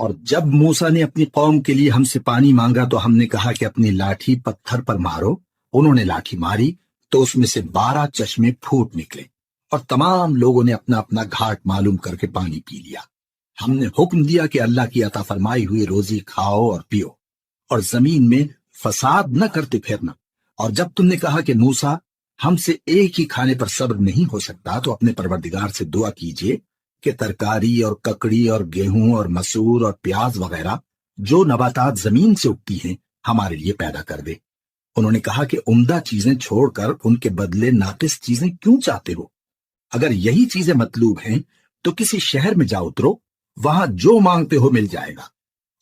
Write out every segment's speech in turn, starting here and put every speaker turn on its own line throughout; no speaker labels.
اور جب موسیٰ نے اپنی قوم کے لیے ہم سے پانی مانگا تو ہم نے کہا کہ اپنی لاٹھی پتھر پر مارو۔ انہوں نے لاٹھی ماری تو اس میں سے 12 چشمے پھوٹ نکلے، اور تمام لوگوں نے اپنا اپنا گھاٹ معلوم کر کے پانی پی لیا۔ ہم نے حکم دیا کہ اللہ کی عطا فرمائی ہوئی روزی کھاؤ اور پیو، اور زمین میں فساد نہ کرتے پھرنا۔ اور جب تم نے کہا کہ موسیٰ ہم سے ایک ہی کھانے پر صبر نہیں ہو سکتا، تو اپنے پروردگار سے دعا کیجئے کہ ترکاری اور ککڑی اور گیہوں اور مسور اور پیاز وغیرہ جو نباتات زمین سے اگتی ہیں ہمارے لیے پیدا کر دے۔ انہوں نے کہا کہ عمدہ چیزیں چھوڑ کر ان کے بدلے ناقص چیزیں کیوں چاہتے ہو؟ اگر یہی چیزیں مطلوب ہیں تو کسی شہر میں جا اترو، وہاں جو مانگتے ہو مل جائے گا۔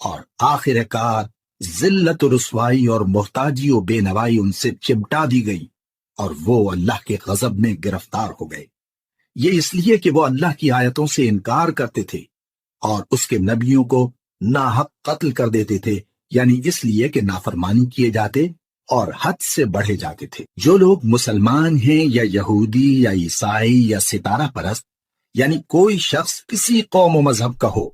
اور آخر کار ذلت و رسوائی اور محتاجی و بے نوائی ان سے چمٹا دی گئی، اور وہ اللہ کے غضب میں گرفتار ہو گئے۔ یہ اس لیے کہ وہ اللہ کی آیتوں سے انکار کرتے تھے اور اس کے نبیوں کو ناحق قتل کر دیتے تھے، یعنی اس لیے کہ نافرمانی کیے جاتے اور حد سے بڑھے جاتے تھے۔ جو لوگ مسلمان ہیں یا یہودی یا عیسائی یا ستارہ پرست، یعنی کوئی شخص کسی قوم و مذہب کا ہو،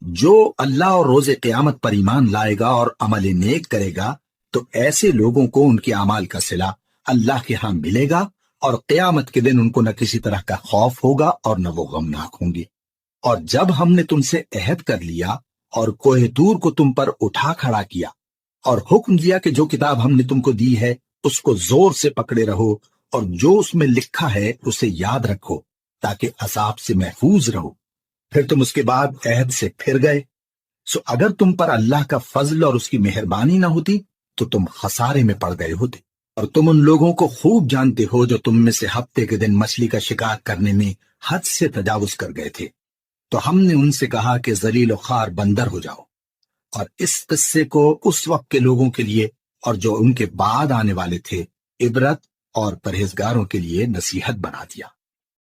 جو اللہ اور روز قیامت پر ایمان لائے گا اور عمل نیک کرے گا، تو ایسے لوگوں کو ان کے اعمال کا صلہ اللہ کے ہاں ملے گا، اور قیامت کے دن ان کو نہ کسی طرح کا خوف ہوگا اور نہ وہ غمناک ہوں گے۔ اور جب ہم نے تم سے عہد کر لیا اور کوہ طور کو تم پر اٹھا کھڑا کیا اور حکم دیا کہ جو کتاب ہم نے تم کو دی ہے اس کو زور سے پکڑے رہو، اور جو اس میں لکھا ہے اسے یاد رکھو تاکہ عذاب سے محفوظ رہو، پھر تم اس کے بعد عہد سے پھر گئے، سو اگر تم پر اللہ کا فضل اور اس کی مہربانی نہ ہوتی تو تم خسارے میں پڑ گئے ہوتے۔ اور تم ان لوگوں کو خوب جانتے ہو جو تم میں سے ہفتے کے دن مچھلی کا شکار کرنے میں حد سے تجاوز کر گئے تھے، تو ہم نے ان سے کہا کہ ذلیل و خوار بندر ہو جاؤ۔ اور اس قصے کو اس وقت کے لوگوں کے لیے اور جو ان کے بعد آنے والے تھے عبرت اور پرہیزگاروں کے لیے نصیحت بنا دیا۔